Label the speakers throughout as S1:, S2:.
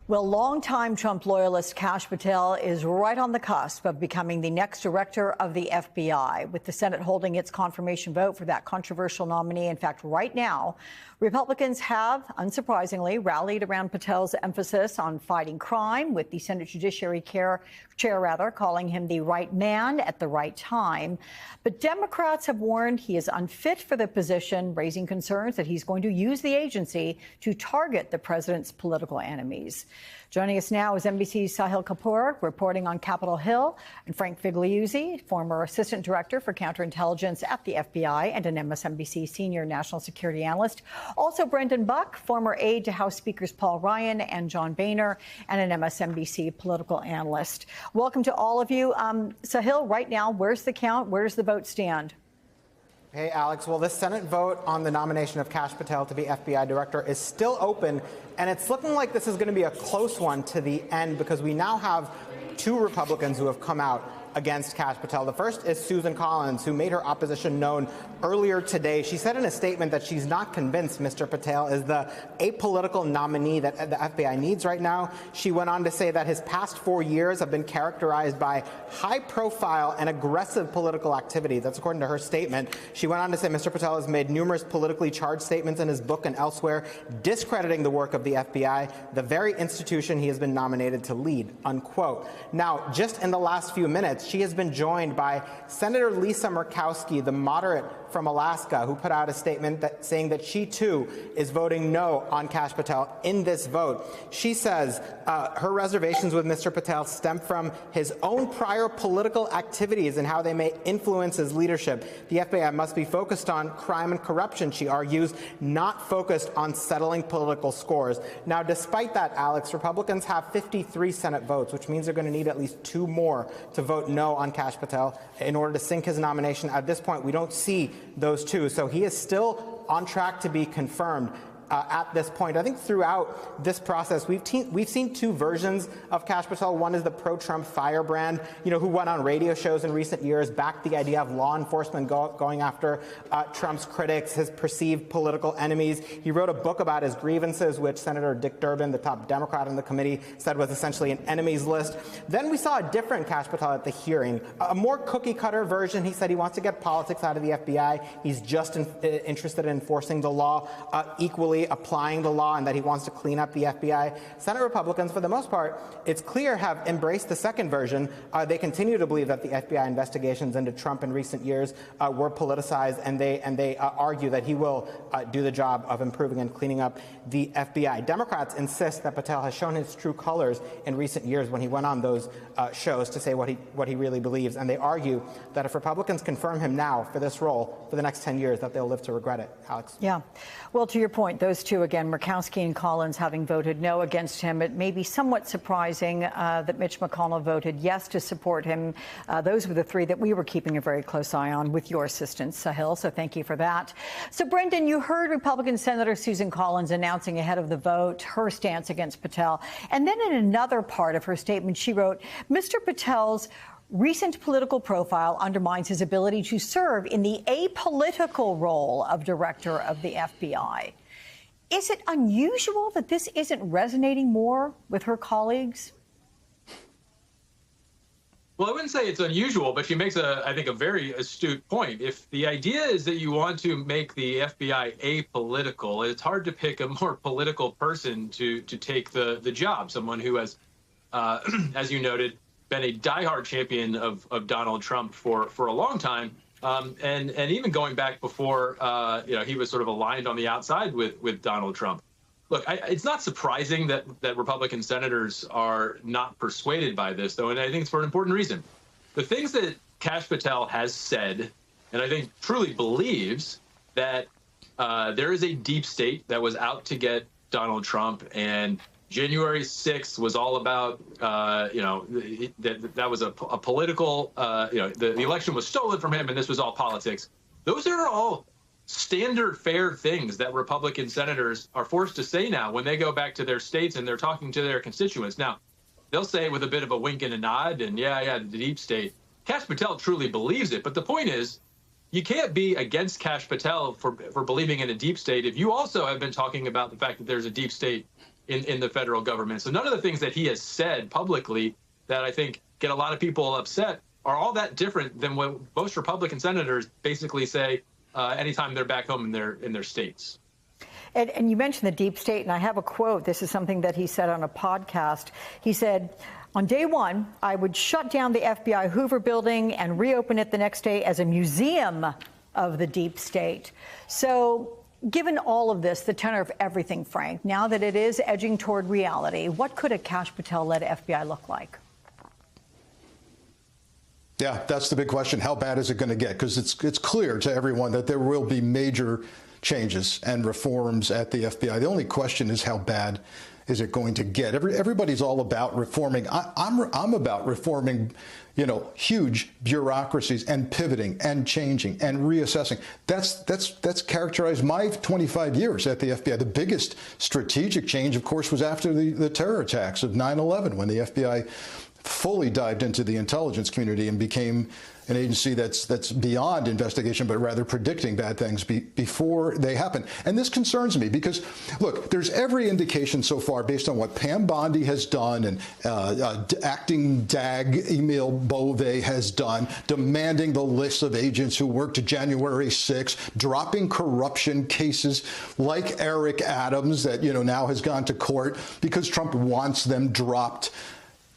S1: Well, longtime Trump loyalist Kash Patel is right on the cusp of becoming the next director of the FBI, with the Senate holding its confirmation vote for that controversial nominee. In fact, right now, Republicans have, unsurprisingly, rallied around Patel's emphasis on fighting crime, with the Senate Judiciary Chair calling him the right man at the right time. But Democrats have warned he is unfit for the position, raising concerns that he's going to use the agency to target the president's political enemies. Joining us now is NBC's Sahil Kapoor, reporting on Capitol Hill, and Frank Figliuzzi, former assistant director for counterintelligence at the FBI and an MSNBC senior national security analyst. Also, Brendan Buck, former aide to House Speakers Paul Ryan and John Boehner, and an MSNBC political analyst. Welcome to all of you. Sahil, right now, where's the count? Where does the vote stand?
S2: Hey, Alex. Well, this Senate vote on the nomination of Kash Patel to be FBI director is still open, and it's looking like this is going to be a close one to the end because we now have two Republicans who have come out against Kash Patel. The first is Susan Collins, who made her opposition known earlier today. She said in a statement that she's not convinced Mr. Patel is the apolitical nominee that the FBI needs right now. She went on to say that his past 4 years have been characterized by high-profile and aggressive political activity. That's according to her statement. She went on to say Mr. Patel has made numerous politically charged statements in his book and elsewhere, discrediting the work of the FBI, the very institution he has been nominated to lead, unquote. Now, just in the last few minutes, she has been joined by Senator Lisa Murkowski, the moderate from Alaska, who put out a statement saying that she, too, is voting no on Kash Patel in this vote. She says her reservations with Mr. Patel stem from his own prior political activities and how they may influence his leadership. The FBI must be focused on crime and corruption, she argues, not focused on settling political scores. Now, despite that, Alex, Republicans have 53 Senate votes, which means they're going to need at least 2 more to vote no on Kash Patel in order to sink his nomination. At this point, we don't see those two, so he is still on track to be confirmed. At this point, I think throughout this process, we've seen two versions of Kash Patel. One is the pro-Trump firebrand, who went on radio shows in recent years, backed the idea of law enforcement going after Trump's critics, his perceived political enemies. He wrote a book about his grievances, which Senator Dick Durbin, the top Democrat in the committee, said was essentially an enemies list. Then we saw a different Kash Patel at the hearing, a more cookie-cutter version. He said he wants to get politics out of the FBI. He's just interested in enforcing the law equally, applying the law, and that he wants to clean up the FBI. Senate Republicans, for the most part, it's clear, have embraced the second version. They continue to believe that the FBI investigations into Trump in recent years were politicized, and they argue that he will do the job of improving and cleaning up the FBI. Democrats insist that Patel has shown his true colors in recent years when he went on those shows to say what he really believes, and they argue that if Republicans confirm him now for this role for the next 10 years, that they'll live to regret it. Alex?
S1: Yeah. Well, to your point, those two, again, Murkowski and Collins having voted no against him, it may be somewhat surprising that Mitch McConnell voted yes to support him. Those were the three that we were keeping a very close eye on with your assistance, Sahil, so thank you for that. So, Brendan, you heard Republican Senator Susan Collins announcing ahead of the vote her stance against Patel. And then in another part of her statement, she wrote, Mr. Patel's recent political profile undermines his ability to serve in the apolitical role of director of the FBI. Is it unusual that this isn't resonating more with her colleagues?
S3: Well, I wouldn't say it's unusual, but she makes, I think, a very astute point. If the idea is that you want to make the FBI apolitical, it's hard to pick a more political person to take the job, someone who has, as you noted, been a diehard champion of Donald Trump for a long time, and even going back before he was sort of aligned on the outside with Donald Trump. Look, it's not surprising that Republican senators are not persuaded by this, though, and I think it's for an important reason. The things that Kash Patel has said, and I think truly believes, that there is a deep state that was out to get Donald Trump, and January 6th was all about, that was a political, the election was stolen from him, and this was all politics. Those are all standard fare things that Republican senators are forced to say now when they go back to their states and they're talking to their constituents. Now, they'll say with a bit of a wink and a nod, and the deep state. Kash Patel truly believes it, but the point is, you can't be against Kash Patel for believing in a deep state if you also have been talking about the fact that there's a deep state in the federal government. So none of the things that he has said publicly that I think get a lot of people upset are all that different than what most Republican senators basically say anytime they're back home in their states.
S1: And you mentioned the deep state, and I have a quote. This is something that he said on a podcast. He said, on day one, I would shut down the FBI Hoover building and reopen it the next day as a museum of the deep state. So given all of this, the tenor of everything, Frank, now that it is edging toward reality, what could a Kash Patel-led FBI look like?
S4: Yeah, that's the big question. How bad is it going to get? Because it's clear to everyone that there will be major changes and reforms at the FBI. The only question is how bad is it going to get? Everybody's all about reforming. I'm about reforming, huge bureaucracies and pivoting and changing and reassessing. That's characterized my 25 years at the FBI. The biggest strategic change, of course, was after the terror attacks of 9/11, when the FBI fully dived into the intelligence community and became an agency that's beyond investigation, but rather predicting bad things before they happen. And this concerns me because, look, there's every indication so far, based on what Pam Bondi has done and acting DAG Emil Bove has done, demanding the list of agents who worked January 6, dropping corruption cases like Eric Adams that, now has gone to court because Trump wants them dropped.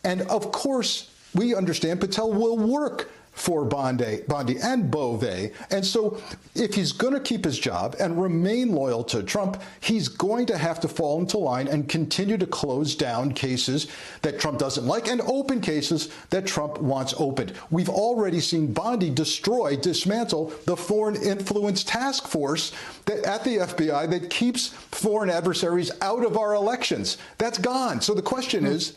S4: And of course, we understand Patel will work for Bondi and Bove. And so if he's going to keep his job and remain loyal to Trump, he's going to have to fall into line and continue to close down cases that Trump doesn't like and open cases that Trump wants opened. We've already seen Bondi dismantle the Foreign Influence Task Force at the FBI that keeps foreign adversaries out of our elections. That's gone. So the question is,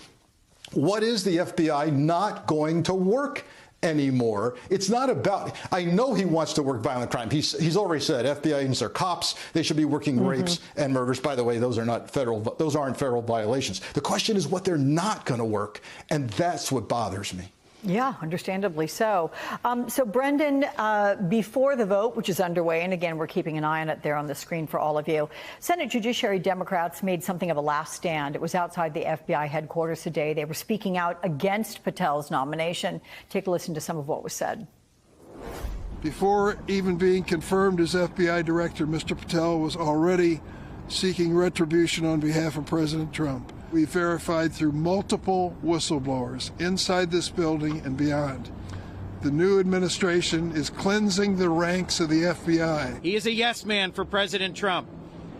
S4: what is the FBI not going to work anymore? It's not about, I know he wants to work violent crime. He's already said FBI agents are cops. They should be working rapes and murders. By the way, those aren't federal violations. The question is what they're not going to work. And that's what bothers me.
S1: Yeah, understandably so. So, Brendan, before the vote, which is underway, and again, we're keeping an eye on it there on the screen for all of you, Senate Judiciary Democrats made something of a last stand. It was outside the FBI headquarters today. They were speaking out against Patel's nomination. Take a listen to some of what was said.
S5: Before even being confirmed as FBI director, Mr. Patel was already seeking retribution on behalf of President Trump. We verified through multiple whistleblowers inside this building and beyond. The new administration is cleansing the ranks of the FBI.
S6: He is a yes man for President Trump,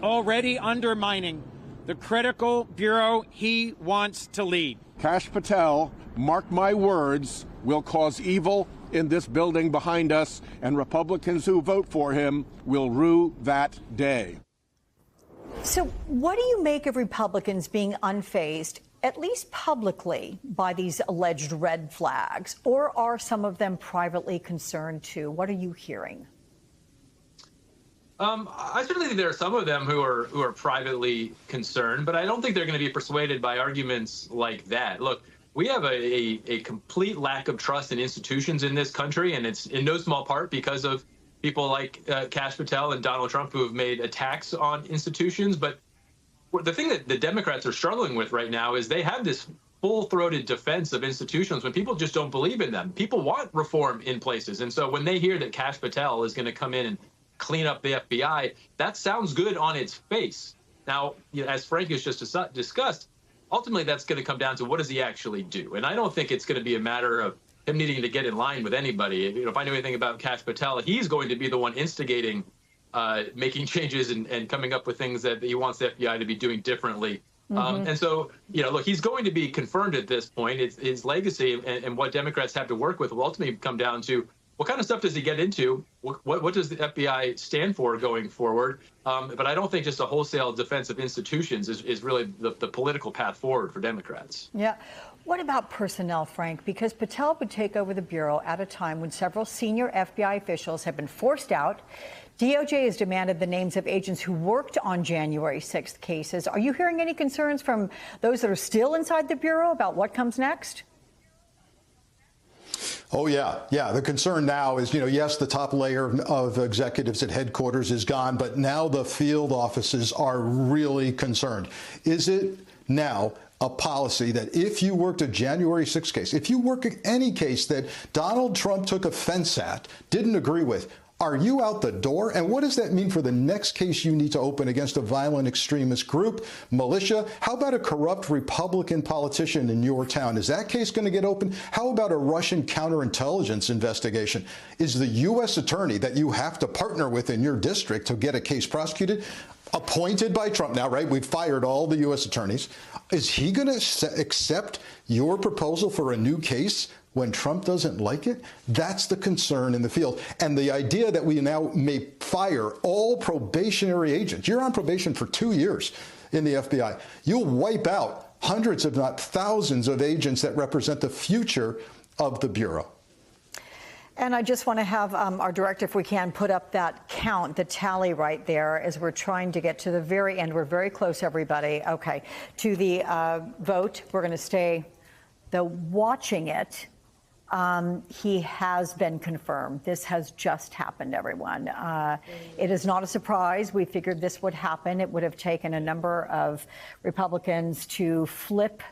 S6: already undermining the critical bureau he wants to lead.
S7: Kash Patel, mark my words, will cause evil in this building behind us, and Republicans who vote for him will rue that day.
S1: So what do you make of Republicans being unfazed, at least publicly, by these alleged red flags? Or are some of them privately concerned, too? What are you hearing?
S3: I certainly think there are some of them who are privately concerned, but I don't think they're going to be persuaded by arguments like that. Look, we have a complete lack of trust in institutions in this country, and it's in no small part because of people like Kash Patel and Donald Trump who have made attacks on institutions. But the thing that the Democrats are struggling with right now is they have this full-throated defense of institutions when people just don't believe in them. People want reform in places. And so when they hear that Kash Patel is going to come in and clean up the FBI, that sounds good on its face. Now, as Frank has just discussed, ultimately that's going to come down to what does he actually do? And I don't think it's going to be a matter of him needing to get in line with anybody. If I know anything about Kash Patel, he's going to be the one instigating making changes and coming up with things that he wants the FBI to be doing differently. And so, look, he's going to be confirmed at this point. His legacy and what Democrats have to work with will ultimately come down to what kind of stuff does he get into? What does the FBI stand for going forward? But I don't think just a wholesale defense of institutions is really the political path forward for Democrats.
S1: Yeah. What about personnel, Frank? Because Patel would take over the Bureau at a time when several senior FBI officials have been forced out. DOJ has demanded the names of agents who worked on January 6th cases. Are you hearing any concerns from those that are still inside the Bureau about what comes next?
S4: Oh, yeah. Yeah. The concern now is, yes, the top layer of executives at headquarters is gone, but now the field offices are really concerned. Is it now a policy that if you worked a January 6th case, if you work any case that Donald Trump took offense at, didn't agree with, are you out the door? And what does that mean for the next case you need to open against a violent extremist group, militia? How about a corrupt Republican politician in your town? Is that case going to get open? How about a Russian counterintelligence investigation? Is the U.S. attorney that you have to partner with in your district to get a case prosecuted appointed by Trump now, right? We've fired all the U.S. attorneys. Is he going to accept your proposal for a new case when Trump doesn't like it? That's the concern in the field. And the idea that we now may fire all probationary agents. You're on probation for 2 years in the FBI. You'll wipe out hundreds, if not thousands, of agents that represent the future of the Bureau.
S1: And I just want to have our director, if we can, put up that count, the tally right there as we're trying to get to the very end. We're very close, everybody. Okay. To the vote, we're going to stay watching it. He has been confirmed. This has just happened, everyone. It is not a surprise. We figured this would happen. It would have taken a number of Republicans to flip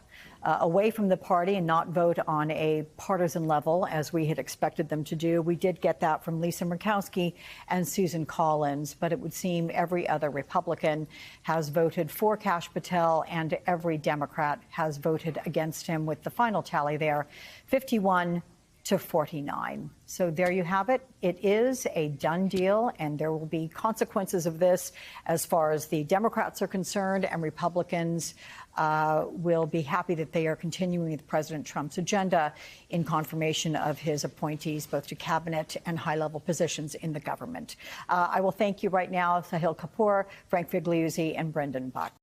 S1: away from the party and not vote on a partisan level, as we had expected them to do. We did get that from Lisa Murkowski and Susan Collins, but it would seem every other Republican has voted for Kash Patel and every Democrat has voted against him, with the final tally there, 51 to 49. So there you have it. It is a done deal, and there will be consequences of this as far as the Democrats are concerned, and Republicans will be happy that they are continuing with President Trump's agenda in confirmation of his appointees, both to cabinet and high-level positions in the government. I will thank you right now, Sahil Kapoor, Frank Figliuzzi, and Brendan Buck.